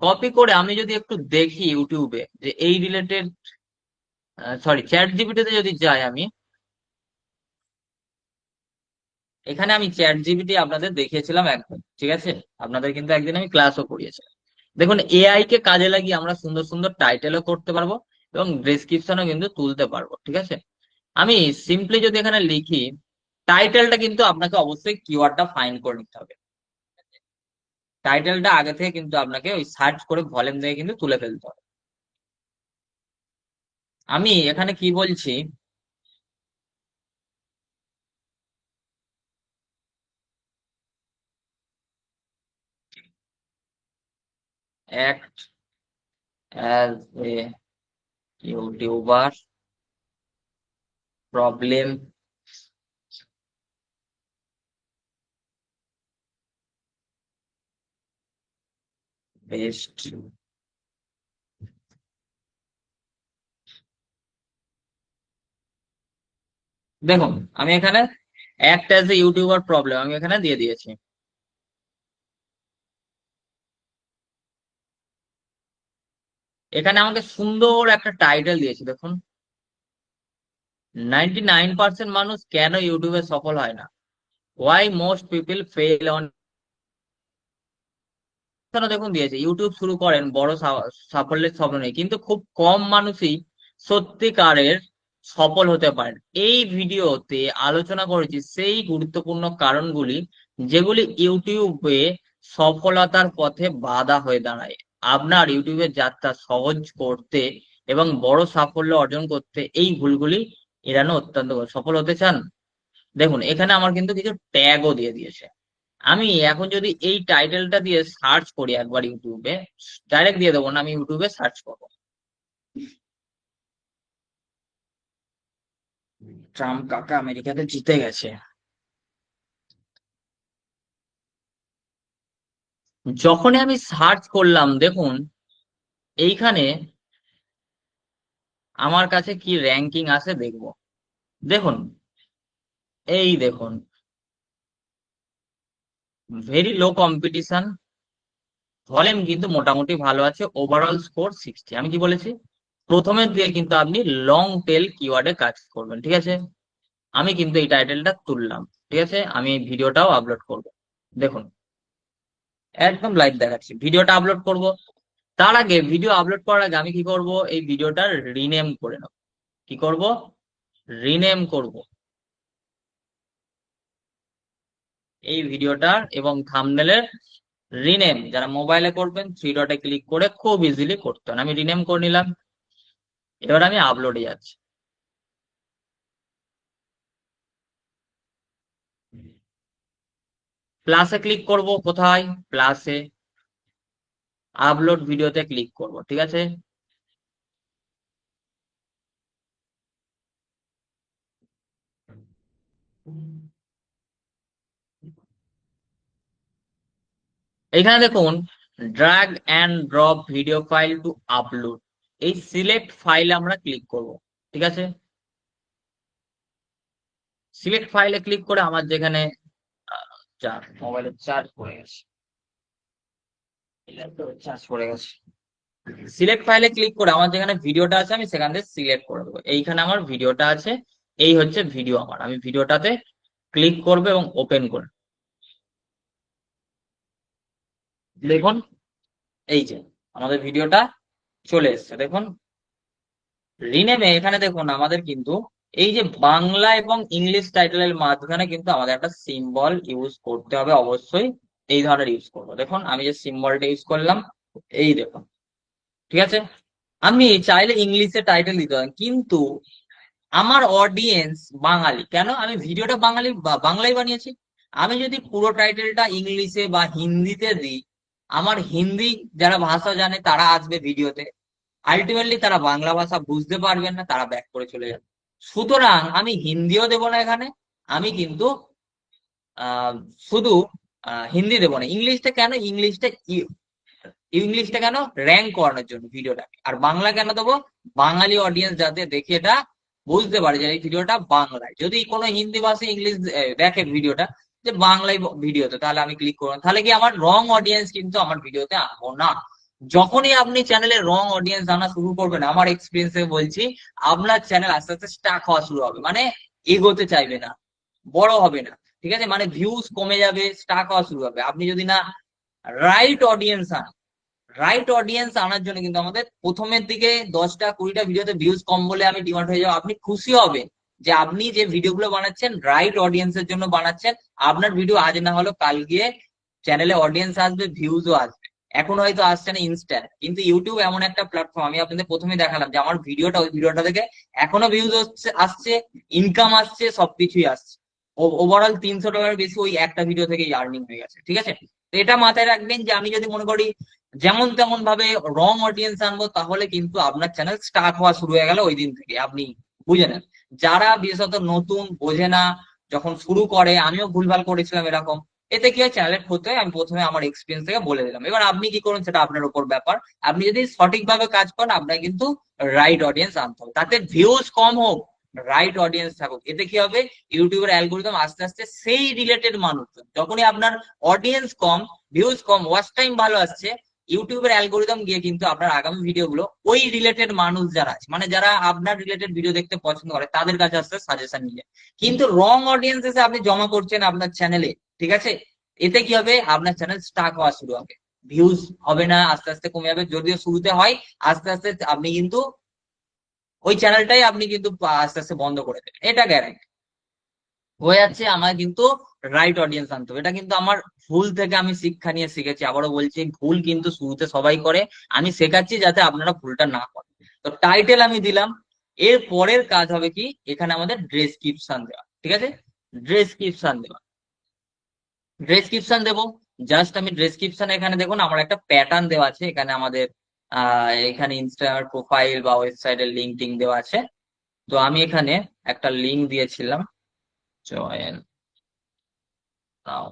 A: কপি করে আমি যদি একটু দেখি ইউটিউবে যে এই রিলেটেড, সরি চ্যাট জিপিটিতে যদি যাই আমি, এখানে আমি চ্যাট জিপিটি আপনাদের দেখিয়েছিলাম একদিন। ঠিক আছে, আপনাদের কিন্তু একদিন আমি ক্লাসও করিয়েছিলাম। দেখুন, এআই কে কাজে লাগিয়ে আমরা সুন্দর সুন্দর টাইটেলও করতে পারবো এবং ডেসক্রিপশনও কিন্তু তুলতে পারবো, ঠিক আছে। আমি সিম্পলি যদি এখানে লিখি, টাইটেলটা কিন্তু আপনাকে অবশ্যই কিওয়ার্ডটা ফাইন্ড করে নিতে হবে। টাইটেলটা আগে থেকে কিন্তু আপনাকে ওই সার্চ করে ভলিউম দিয়ে কিন্তু তুলে ফেলতে হবে। আমি এখানে কি বলছি, act as a YouTuber, problem based. দেখুন, আমি এখানে act as a YouTuber problem আমি এখানে দিয়ে দিয়েছি। এখানে আমাকে সুন্দর একটা টাইটেল দিয়েছি, দেখুন। 99% মানুষ কেন ইউটিউবে সফল হয় না, why most people fail on. দেখুন দিয়েছে, ইউটিউব শুরু করেন বড় সাফল্যের স্বপ্ন নেই, কিন্তু খুব কম মানুষই সত্যিকারের সফল হতে পারেন। এই ভিডিওতে আলোচনা করেছি সেই গুরুত্বপূর্ণ কারণগুলি যেগুলি ইউটিউবে সফলতার পথে বাধা হয়ে দাঁড়ায়। আপনার ইউটিউবের যাত্রা সহজ করতে এবং বড় সাফল্য অর্জন করতে এই ভুলগুলি এড়ানো অত্যন্ত সফল হতে চান। দেখুন, এখানে আমার কিন্তু কিছু ট্যাগও দিয়ে দিয়েছে। আমি এখন যদি এই টাইটেলটা দিয়ে সার্চ করি একবার ইউটিউবে, ডাইরেক্ট দিয়ে দেবো না, আমি ইউটিউবে সার্চ করবো ট্রাম্প কাকা আমেরিকাতে জিতে গেছে। যখনই আমি সার্চ করলাম, দেখুন এইখানে আমার কাছে কি র্যাঙ্কিং আছে দেখবো। দেখুন, এই দেখুন, ভেরি লো কম্পিটিশন, ভলিউম কিন্তু মোটামুটি ভালো আছে, ওভারঅল স্কোর 60। আমি কি বলেছি, প্রথমের দিয়ে কিন্তু আপনি লং টেল কিওয়ার্ডে কাজ করবেন, ঠিক আছে। আমি কিন্তু এই টাইটেলটা তুললাম, ঠিক আছে। আমি এই ভিডিওটাও আপলোড করব। দেখুন, একদম লাইভ দেখাচ্ছি, ভিডিওটা আপলোড করব। তার আগে, ভিডিও আপলোড করার আগে আমি কি করব, এই ভিডিওটা রিনেম করে নেব। কি করব, রিনেম করব এই ভিডিওটার এবং থাম্বনেলের রিনেম। যারা মোবাইলে করবেন, থ্রি ডটে ক্লিক করে খুব ইজিলি করতে হবে। আমি রিনেম করে নিলাম, এবার আমি আপলোডে যাচ্ছি। প্লাসে ক্লিক করব, কোথায়, প্লাসে আপলোড ভিডিওতে ক্লিক করব, ঠিক আছে। এখানে দেখুন, drag and drop video file to upload, এই সিলেক্ট ফাইলে আমরা ক্লিক করব, ঠিক আছে। সিলেক্ট ফাইলে ক্লিক করে আমার যেখানে মোবাইলের চার্জ পড়ে গেছে, চার্জ পড়ে গেছে, সিলেক্ট ফাইলে ক্লিক করে আমার যেখানে ভিডিওটা আছে আমি সেখান থেকে সিলেক্ট করে দেবো। এইখানে আমার ভিডিওটা আছে, এই হচ্ছে ভিডিও আমার। আমি ভিডিওটাতে ক্লিক করবো এবং ওপেন করে, দেখুন এই যে আমাদের ভিডিওটা চলে এসছে। দেখুন, রিনেমে এখানে দেখুন আমাদের কিন্তু এই যে বাংলা এবং ইংলিশ টাইটেলের মাঝখানে কিন্তু আমাদের একটা সিম্বল ইউজ করতে হবে অবশ্যই। এই ধরনের ইউজ করবো, দেখুন আমি যে সিম্বলটা ইউজ করলাম, এই দেখুন, ঠিক আছে। আমি চাইলে ইংলিশে টাইটেল দিতে পারি, কিন্তু আমার অডিয়েন্স বাঙালি, কেন আমি ভিডিওটা বাঙালি বাংলায় বানিয়েছি। আমি যদি পুরো টাইটেলটা ইংলিশে বা হিন্দিতে দিই, আমার হিন্দি যারা ভাষা জানে তারা আসবে ভিডিওতে, আলটিমেটলি তারা বাংলা ভাষা বুঝতে পারবেন না, তারা ব্যাক করে চলে যাবে। সুতরাং আমি হিন্দিও দেবো না এখানে, আমি কিন্তু আহ শুধু হিন্দি দেবো না। ইংলিশটা কেন, ইংলিশটা কেন, র্যাঙ্ক করানোর জন্য ভিডিওটা। আর বাংলা কেন দেবো, বাঙালি অডিয়েন্স যাতে দেখে এটা বুঝতে পারে যে এই ভিডিওটা বাংলায়। যদি কোনো হিন্দি ভাষী ইংলিশ দেখে ভিডিওটা যে বাংলায় ভিডিওতে, তাহলে আমি ক্লিক করবো, তাহলে কি আমার রং অডিয়েন্স কিন্তু আমার ভিডিওতে আনবো না। যখনই আপনি চ্যানেলে রং অডিয়েন্স আনা শুরু করবেন, আমার এক্সপিরিয়েন্সে বলছি, আপনার চ্যানেল আস্তে আস্তে স্টাক হওয়া শুরু হবে, মানে এগোতে চাইবে না, বড় হবে না, ঠিক আছে। মানে ভিউজ কমে যাবে, স্টাক হওয়া শুরু হবে। আপনি যদি না রাইট অডিয়েন্স আন, রাইট অডিয়েন্স আনার জন্য কিন্তু আমাদের প্রথমের দিকে 10টা 20টা ভিডিওতে ভিউজ কম বলে আমি ডিমান্ড হয়ে যাবো, আপনি খুশি হবেন যে আপনি যে ভিডিওগুলো বানাচ্ছেন রাইট অডিয়েন্সের জন্য বানাচ্ছেন। আপনার ভিডিও আজ না হলো কাল গিয়ে চ্যানেলে অডিয়েন্স আসবে, ভিউজও আসবে। এখন হয়তো আসছে না ইনস্ট্যান্ট, কিন্তু ইউটিউব এমন একটা প্ল্যাটফর্ম, আমি আপনাদের প্রথমে দেখালাম যে আমার ভিডিওটা, ওই ভিডিওটা থেকে এখনো ভিউজ হচ্ছে, আসছে, ইনকাম আসছে, সবকিছুই আসছে। ওভারঅল 300 টাকার বেশি ওই একটা ভিডিও থেকে আর্নিং হয়ে গেছে, ঠিক আছে। তো এটা মাথায় রাখবেন যে আমি যদি মনে করি যেমন তেমন ভাবে রং অডিয়েন্স আনবো, তাহলে কিন্তু আপনার চ্যানেল স্টার্ট হওয়া শুরু হয়ে গেল ওই দিন থেকে, আপনি বুঝে নেন। যারা বিশেষত নতুন, বোঝে না, যখন শুরু করে, আমিও ভুলভাল করেছিলাম এরকম, এতে কি হয় চ্যানেলের ক্ষতি হয়। আমি প্রথমে আমার এক্সপিরিয়েন্স থেকে বলে দিলাম, এবার আপনি কি করুন সেটা আপনার উপর ব্যাপার। আপনি যদি সঠিকভাবে কাজ করেন, আপনার কিন্তু রাইট অডিয়েন্স আনতে হবে, তাতে ভিউজ কম হোক, রাইট অডিয়েন্স থাকুক। এতে কি হবে, ইউটিউবের অ্যালগোরিদম আস্তে আস্তে সেই রিলেটেড মানুষজন, যখনই আপনার অডিয়েন্স কম, ভিউজ কম, ওয়াচ টাইম ভালো আসছে, ইউটিউবের অ্যালগোরিদম গিয়ে কিন্তু আপনার আগামী ভিডিওগুলো ওই রিলেটেড মানুষ যারা আছে, মানে যারা আপনার রিলেটেড ভিডিও দেখতে পছন্দ করে, তাদের কাছে আসতে সাজেশন নিয়ে। কিন্তু রং অডিয়েন্স এসে আপনি জমা করছেন আপনার চ্যানেলে, ঠিক আছে, এতে কি হবে, আপনার চ্যানেল স্টাক হওয়া শুরু হবে, ভিউজ হবে না, আস্তে আস্তে কমে যাবে। যদিও শুরুতে হয়, আস্তে আস্তে আপনি কিন্তু ওই চ্যানেলটাই আপনি কিন্তু আস্তে আস্তে বন্ধ করে দেবেন, এটা গ্যারান্টি হয়ে যাচ্ছে। আমার কিন্তু রাইট অডিয়েন্স আনতে হবে, এটা কিন্তু আমার ভুল থেকে আমি শিক্ষা নিয়ে শিখেছি। আবারও বলছি, ভুল কিন্তু শুরুতে সবাই করে, আমি শেখাচ্ছি যাতে আপনারা ভুলটা না করেন। তো টাইটেল আমি দিলাম, এর পরের কাজ হবে কি, এখানে আমাদের ডেসক্রিপশন দেওয়া, ঠিক আছে। ডেসক্রিপশন দেওয়া, ডেসক্রিপশন দেবো। জাস্ট আমি ডেসক্রিপশন, এখানে দেখুন আমার একটা প্যাটার্ন দেওয়া আছে, এখানে আমাদের এখানে ইনস্টাগ্রাম প্রোফাইল বা ওয়েবসাইটের লিঙ্ক টিঙ্ক দেওয়া আছে। তো আমি এখানে একটা লিঙ্ক দিয়েছিলাম, জয়েন নাও।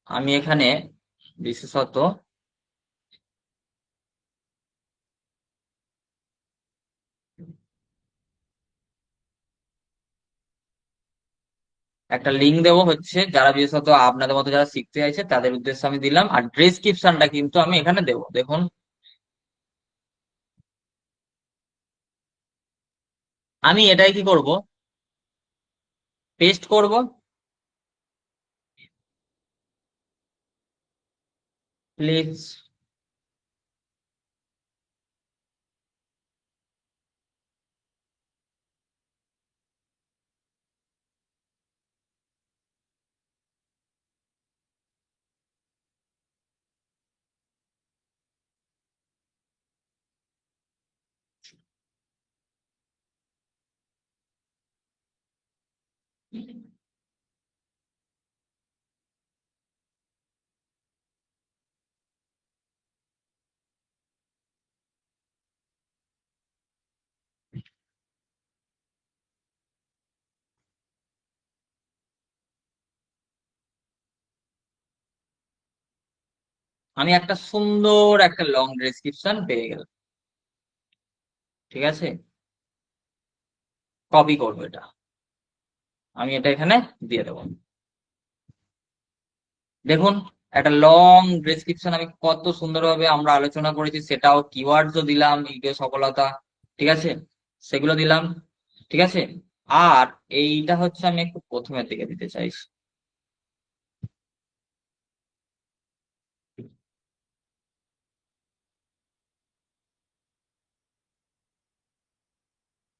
A: আমি এখানে বিশেষত একটা লিঙ্ক দেবো, হচ্ছে যারা বিশেষত আপনাদের মতো যারা শিখতে চাইছে তাদের উদ্দেশ্যে আমি দিলাম। আর ডেসক্রিপশনটা কিন্তু আমি এখানে দেবো, দেখুন। আমি এটাই কি করব, পেস্ট করব। প্লিজ, আমি একটা সুন্দর একটা লং ডেসক্রিপশন পেয়ে গেলাম, ঠিক আছে। কপি করবো এটা, আমি এটা এখানে দিয়ে দেবো। দেখুন, একটা লং ডেসক্রিপশন আমি কত সুন্দরভাবে আমরা আলোচনা করেছি, সেটাও কিওয়ার্ডসও দিলাম, ভিডিও সফলতা, ঠিক আছে, সেগুলো দিলাম, ঠিক আছে। আর এইটা হচ্ছে আমি একটু প্রথমের দিকে দিতে চাইছি,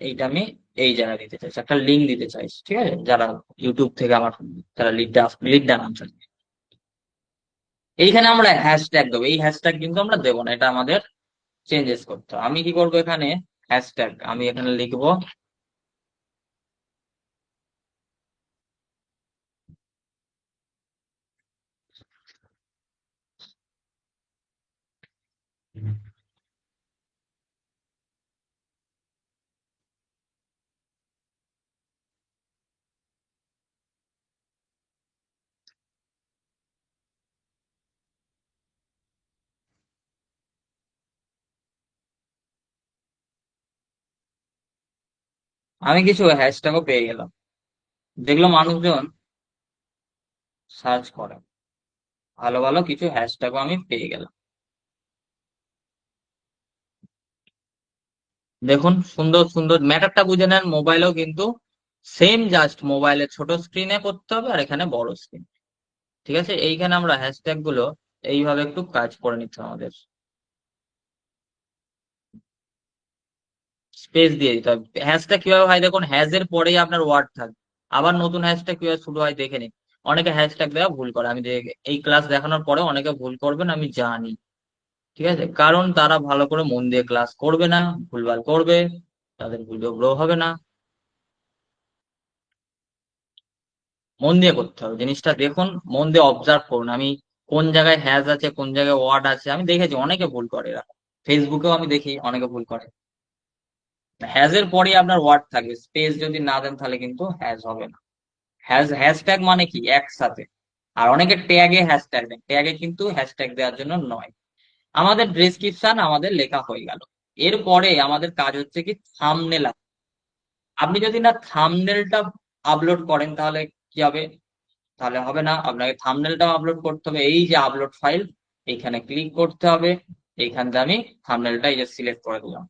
A: এইটা আমি এই জায়গায় দিতে চাইছি, একটা লিঙ্ক দিতে চাইছি, ঠিক আছে, যারা ইউটিউব থেকে আমার, যারা লিড ডান আনসার, এইখানে আমরা হ্যাশট্যাগ দেবো। এই হ্যাশট্যাগ কিন্তু আমরা দেবো না, এটা আমাদের চেঞ্জেস করতে হবে। আমি কি করবো, এখানে হ্যাশট্যাগ আমি এখানে লিখবো, আমি কিছু হ্যাশট্যাগও পেয়ে গেলাম, যেগুলো মানুষজন সার্চ করে। ভালো ভালো কিছু হ্যাশট্যাগও আমি পেয়ে গেলাম, দেখুন সুন্দর সুন্দর। ম্যাটারটা বুঝে নেন, মোবাইলেও কিন্তু সেম, জাস্ট মোবাইলে ছোট স্ক্রিনে করতে হবে আর এখানে বড় স্ক্রিন, ঠিক আছে। এইখানে আমরা হ্যাশট্যাগ গুলো এইভাবে একটু কাজ করে নিতে হবে আমাদের, স্পেস দিয়ে দিতে হবে। হ্যাশট্যাগ কিভাবে হয় দেখুন, হ্যাজ এর পরেই আপনার ওয়ার্ড থাকবে। আবার নতুন হ্যাশট্যাগ কিভাবে শুরু হয় দেখে নিন। অনেকে হ্যাশট্যাগ দেওয়া ভুল করে, আমি এই ক্লাস দেখানোর পরে অনেকে ভুল করবেন আমি জানি। ঠিক আছে, কারণ তারা ভালো করে মন দিয়ে ক্লাস করবে না, ভুলভাল করবে, তাদের ভিডিও গ্রো হবে না। মন দিয়ে করতে হবে জিনিসটা, দেখুন মন দিয়ে অবজার্ভ করুন। আমি কোন জায়গায় হ্যাজ আছে, কোন জায়গায় ওয়ার্ড আছে, আমি দেখেছি অনেকে ভুল করে এরা। ফেসবুকেও আমি দেখি অনেকে ভুল করে। হ্যাজ এর পরে আপনার ওয়ার্ড থাকবে, স্পেস যদি না দেন তাহলে কিন্তু হ্যাজ হবে না। হ্যাশট্যাগ মানে কি একসাথে। আর অনেকে ট্যাগে হ্যাশট্যাগ দেন, ট্যাগে কিন্তু হ্যাশট্যাগ দেওয়ার জন্য নয়। আমাদের ডেসক্রিপশন আমাদের লেখা হয়ে গেল, এরপরে আমাদের কাজ হচ্ছে কি থাম্বনেল। আপনি যদি না থাম্বনেলটা আপলোড করেন তাহলে কি হবে? তাহলে হবে না, আপনাকে থাম্বনেলটাও আপলোড করতে হবে। এই যে আপলোড ফাইল, এইখানে ক্লিক করতে হবে। এইখান থেকে আমি থাম্বনেলটা এই যে সিলেক্ট করে দিলাম।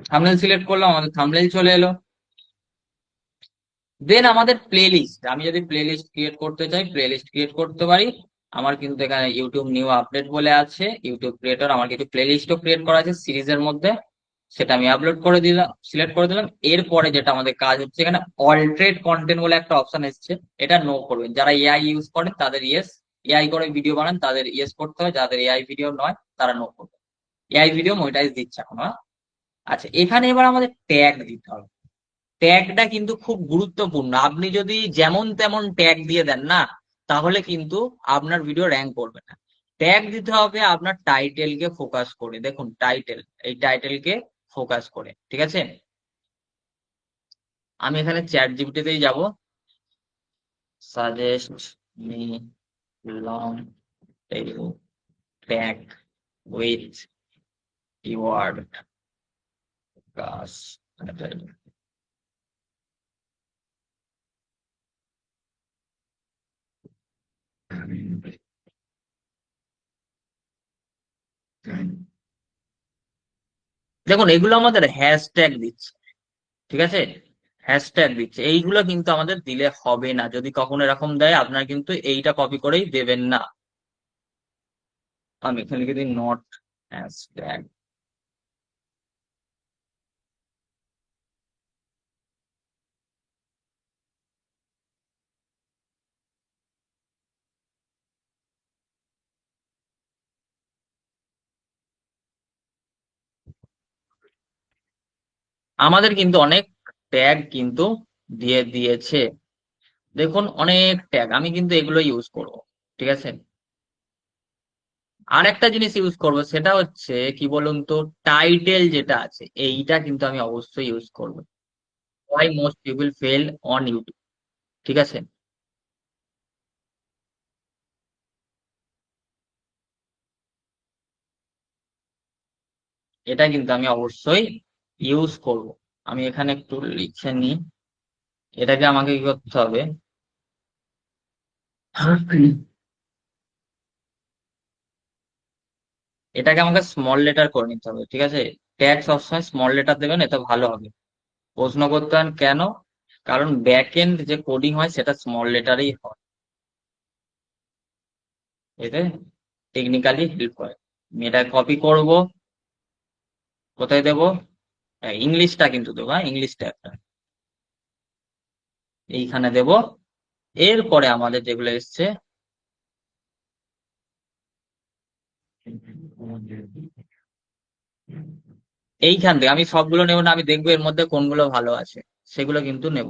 A: থাম্বনেল সিলেক্ট করলাম, আমাদের থাম্বনেল চলে এলো। দেন আমাদের প্লে লিস্ট, আমি যদি প্লে লিস্ট ক্রিয়েট করতে চাই প্লে লিস্ট ক্রিয়েট করতে পারি। আমার কিন্তু এখানে ইউটিউব নিউ আপডেট বলে আছে, ইউটিউব ক্রিয়েটর, আমার কিছু প্লে লিস্টও ক্রিয়েট করা আছে সিরিজের মধ্যে। সেটা আমি আপলোড করে দিলাম, সিলেক্ট করে দিলাম। এরপরে যেটা আমাদের কাজ হচ্ছে, এখানে অল্টারেট কন্টেন্ট বলে একটা অপশন এসেছে, এটা নো করবেন। যারা এআই ইউজ করেন তাদের ইয়েস, এআই করে ভিডিও বানান তাদের ইয়েস করতে হবে, যাদের এআই ভিডিও নয় তারা নো করবে। এআই ভিডিও মনিটাইজ দিচ্ছে এখন, হ্যাঁ। আচ্ছা, এখানে এবার আমাদের ট্যাগ দিতে হবে। ট্যাগটা কিন্তু খুব গুরুত্বপূর্ণ। আপনি যদি যেমন তেমন ট্যাগ দিয়ে দেন না, তাহলে কিন্তু আপনার ভিডিও র্যাঙ্ক করবে না। ট্যাগ দিতে হবে আপনার টাইটেলকে ফোকাস করে, দেখুন টাইটেল, এই টাইটেলকে ফোকাস করে, ঠিক আছে। আমি এখানে চ্যাট জিপিটিতেই যাব। Suggest me long tail tag with keyword কাস। দেখুন এগুলো আমাদের হ্যাশট্যাগ দিচ্ছে, ঠিক আছে। হ্যাশট্যাগ দিচ্ছে, এইগুলো কিন্তু আমাদের দিলে হবে না। যদি কখনো এরকম দেয় আপনার কিন্তু এইটা কপি করেই দেবেন না। আমি এখানে লিখে দিই নট হ্যাশট্যাগ। আমাদের কিন্তু অনেক ট্যাগ কিন্তু দিয়ে দিয়েছে, দেখুন অনেক ট্যাগ। আমি কিন্তু এগুলো ইউজ করব, ঠিক আছে। আর একটা জিনিস ইউজ করব, সেটা হচ্ছে কি বলুন তো, টাইটেল যেটা আছে এইটা কিন্তু আমি অবশ্যই ইউজ করব। Why most people fail on YouTube, ঠিক আছে। এটা কিন্তু আমি অবশ্যই ইউজ করব। আমি এখানে একটু লিখে নিই। এটাকে আমাকে কি করতে হবে, এটাকে আমাকে স্মল লেটার করে নিতে হবে, ঠিক আছে। ট্যাগ সবসময় স্মল লেটার দেবেন, এটা ভালো হবে। প্রশ্ন করতে পারেন কেন, কারণ ব্যাক এন্ড যে কোডিং হয় সেটা স্মল লেটারেই হয়, এতে টেকনিক্যালি হেল্প করে। আমি এটা কপি করব, কোথায় দেবো, ইংলিশটা কিন্তু দেবো, হ্যাঁ ইংলিশটা একটা এইখানে দেব। এরপরে আমাদের যেগুলো এসছে, এইখান থেকে আমি সবগুলো নেবো না, আমি দেখবো এর মধ্যে কোনগুলো ভালো আছে, সেগুলো কিন্তু নেব।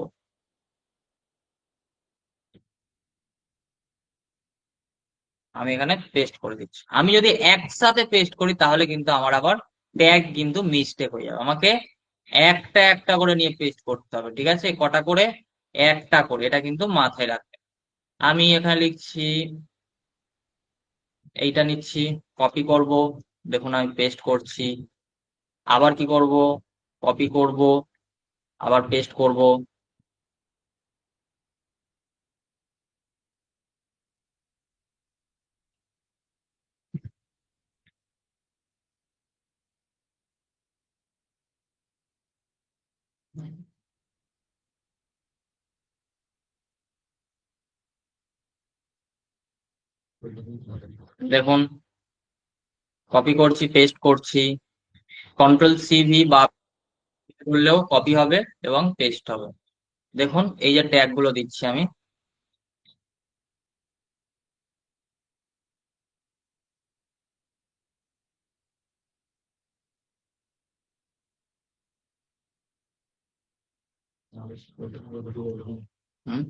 A: আমি এখানে পেস্ট করে দিচ্ছি। আমি যদি একসাথে পেস্ট করি তাহলে কিন্তু আমার আবার ট্যাগ কিন্তু মিস্টেক হয়ে যাবে। আমাকে একটা একটা করে নিয়ে পেস্ট করতে হবে, ঠিক আছে। কটা করে? একটা করে, এটা কিন্তু মাথায় রাখবে। আমি এখানে লিখছি, এইটা নিচ্ছি, কপি করব, দেখুন আমি পেস্ট করছি। আবার কি করব, কপি করব, আবার পেস্ট করব। দেখুন, কপি করছি, পেস্ট করছি, কন্ট্রোল CV বা করলেও কপি হবে এবং পেস্ট হবে। দেখুন এই যে ট্যাগ গুলো দিচ্ছি আমি। হুম,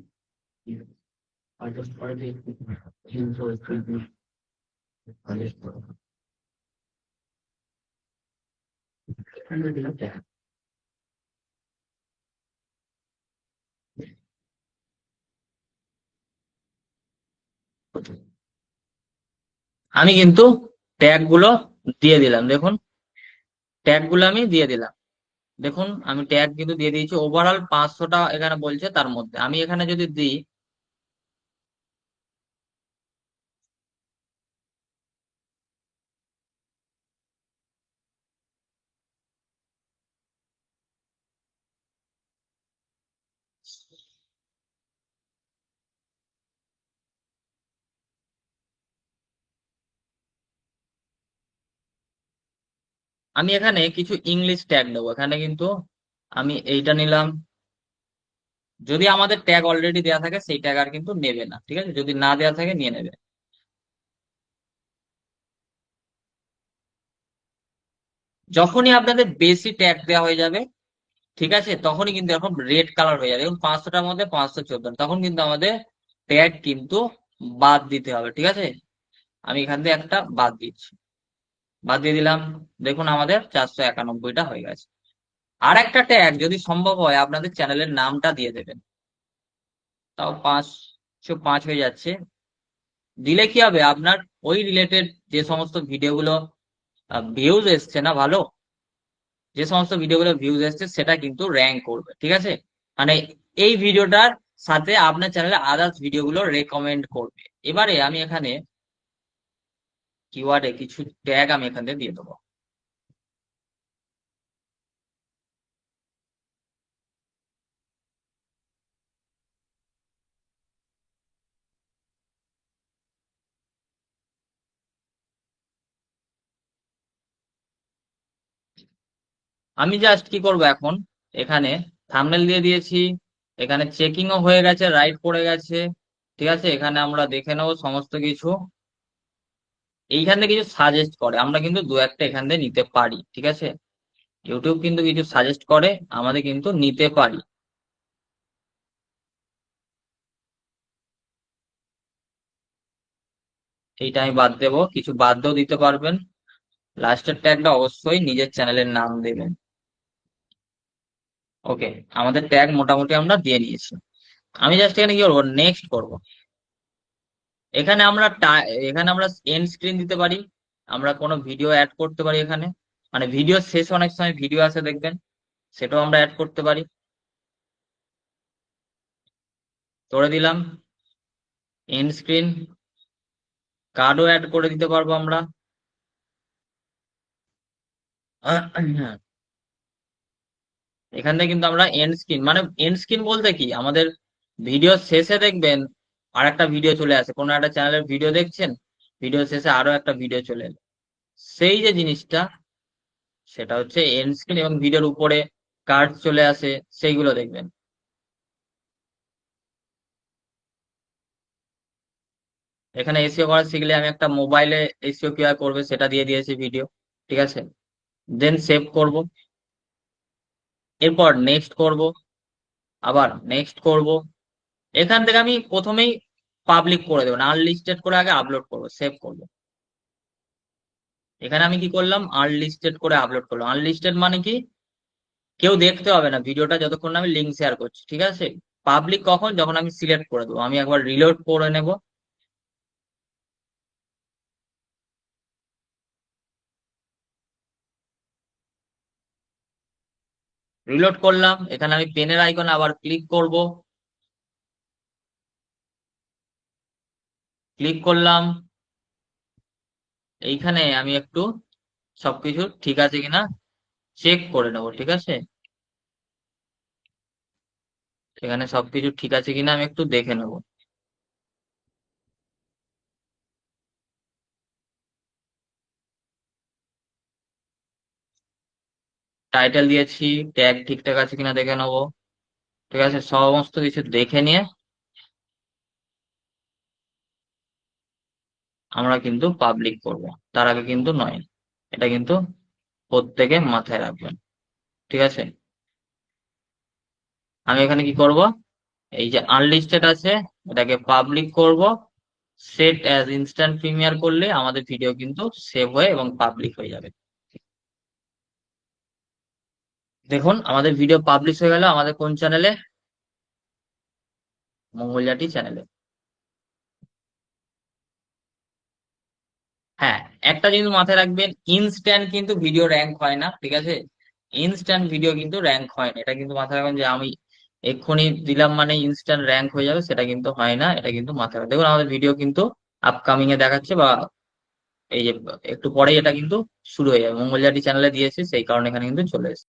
A: আমি কিন্তু ট্যাগ গুলো দিয়ে দিলাম। দেখুন ট্যাগ গুলো আমি দিয়ে দিলাম। দেখুন আমি ট্যাগ কিন্তু দিয়ে দিয়েছি। ওভারঅল 500টা এখানে বলছে, তার মধ্যে আমি এখানে যদি দিই, আমি এখানে কিছু ইংলিশ ট্যাগ দেবো। এখানে কিন্তু আমি এইটা নিলাম। যদি আমাদের ট্যাগ অলরেডি দেওয়া থাকে সেই ট্যাগ আর কিন্তু নেবে না, ঠিক আছে? যদি না দেওয়া থাকে নিয়ে নেবে। যখনই আপনাদের বেশি ট্যাগ দেওয়া হয়ে যাবে, ঠিক আছে, তখনই কিন্তু এরকম রেড কালার হয়ে যাবে। দেখুন 500টার মধ্যে 514, তখন কিন্তু আমাদের ট্যাগ কিন্তু বাদ দিতে হবে, ঠিক আছে? আমি এখান থেকে একটা বাদ দিচ্ছি, বাদ দিয়ে দিলাম। দেখুন আমাদের 491টা হয়ে গেছে। আর একটা ট্যাগ যদি সম্ভব হয় আপনাদের চ্যানেলের নামটা দিয়ে দেবেন, তাও 505 হয়ে যাচ্ছে। দিলে কি হবে, আপনার ওই রিলেটেড যে সমস্ত ভিডিওগুলো ভিউজ এসছে না ভালো, যে সমস্ত ভিডিওগুলো ভিউজ এসছে সেটা কিন্তু র্যাঙ্ক করবে, ঠিক আছে? মানে এই ভিডিওটার সাথে আপনার চ্যানেলে আদার্স ভিডিওগুলো রেকমেন্ড করবে। এবারে আমি এখানে কিওয়ার্ডে কিছু ট্যাগ আমি এখান থেকে দিয়ে দেবো। আমি জাস্ট কি করব এখন, এখানে থাম্বনেল দিয়ে দিয়েছি, এখানে চেকিংও হয়ে গেছে, রাইট পড়ে গেছে, ঠিক আছে? এখানে আমরা দেখে নেবো সমস্ত কিছু। এইখান থেকে কিছু সাজেস্ট করে, আমরা কিন্তু দু একটা এখান থেকে নিতে পারি, ঠিক আছে? ইউটিউব কিন্তু কিছু সাজেস্ট করে, আমাদের কিন্তু নিতে পারি। এইটা আমি বাদ দেবো, কিছু বাদও দিতে পারবেন। লাস্টের ট্যাগটা অবশ্যই নিজের চ্যানেলের নাম দেবেন। ওকে, আমাদের ট্যাগ মোটামুটি আমরা দিয়ে নিয়েছি। আমি জাস্ট এখানে কি করবো, নেক্সট করব। এখানে আমরা এখানে আমরা এন্ড স্ক্রিন দিতে পারি, আমরা কোনো ভিডিও অ্যাড করতে পারি এখানে। মানে ভিডিও শেষে অনেক সময় ভিডিও আছে দেখবেন, সেটাও আমরা অ্যাড করতে পারি। করে দিলাম এন্ড স্ক্রিন। কার্ডও অ্যাড করে দিতে পারবো আমরা। হ্যাঁ, এখান থেকে কিন্তু আমরা এন্ড স্ক্রিন, মানে এন্ড স্ক্রিন বলতে কি, আমাদের ভিডিও শেষে দেখবেন আর একটা ভিডিও চলে আসে, কোনো একটা চ্যানেলের ভিডিও দেখছেন, ভিডিও শেষে আরো একটা ভিডিও চলে এলো, সেই যে জিনিসটা, সেটা হচ্ছে এন্ড স্ক্রিন। এবং ভিডিওর উপরে কার্ড চলে আসে, সেইগুলো দেখবেন। এখানে এসিও করা শিখলে আমি একটা মোবাইলে এসিও কিভাবে করবে সেটা দিয়ে দিয়েছি ভিডিও, ঠিক আছে? দেন সেভ করব, এরপর নেক্সট করব, আবার নেক্সট করব। এখান থেকে আমি প্রথমেই পাবলিক করে দেবো না, আনলিস্টেড করে আগে আপলোড করবো, সেভ করবো। এখানে আমি কি করলাম, আনলিস্টেড করে আপলোড করলাম। আনলিস্টেড মানে কি, কেউ দেখতে হবে না ভিডিওটা যতক্ষণ না আমি লিঙ্ক শেয়ার করছি, ঠিক আছে? পাবলিক কখন, যখন আমি সিলেক্ট করে দেবো। আমি একবার রিলোড করে নেব। রিলোড করলাম, এখানে আমি পেনের আইকনে আবার ক্লিক করব। ক্লিক করলাম, এইখানে আমি একটু সবকিছু ঠিক আছে কিনা চেক করে নেবো, ঠিক আছে? এখানে সবকিছু ঠিক আছে কিনা আমি একটু দেখে নেবো। টাইটেল দিয়েছি, ট্যাগ ঠিকঠাক আছে কিনা দেখে নেবো। ঠিক আছে, সমস্ত কিছু দেখে নিয়ে আমরা কিন্তু পাবলিক করব, তার আগে কিন্তু নয়। এটা কিন্তু প্রত্যেকে মাথায় রাখবেন। ঠিক আছে, আমি এখানে কি করব, এই যে আনলিস্টেড আছে এটাকে পাবলিক করব। সেট অ্যাজ ইনস্ট্যান্ট প্রিমিয়ার করলে আমাদের ভিডিও কিন্তু সেভ হয়ে এবং পাবলিক হয়ে যাবে। দেখুন আমাদের ভিডিও পাবলিশ হয়ে গেল আমাদের কোন চ্যানেলে, মঙ্গলজাটি চ্যানেলে। হ্যাঁ, একটা জিনিস মাথায় রাখবেন, ইনস্ট্যান্ট কিন্তু ভিডিও র্যাঙ্ক হয় না। ঠিক আছে, ইনস্ট্যান্ট ভিডিও কিন্তু র্যাঙ্ক হয় না, এটা কিন্তু মাথায় রাখবেন যে আমি এক্ষুনি দিলাম মানে ইনস্ট্যান্ট র্যাঙ্ক হয়ে যাবে, সেটা কিন্তু হয় না। এটা কিন্তু মাথায় রাখবেন। দেখুন আমাদের ভিডিও কিন্তু আপকামিং এ দেখাচ্ছে, বা এই যে একটু পরেই এটা কিন্তু শুরু হয়ে যাবে। মঙ্গলজাটি চ্যানেলে দিয়েছি, সেই কারণে এখানে কিন্তু চলে এসেছে।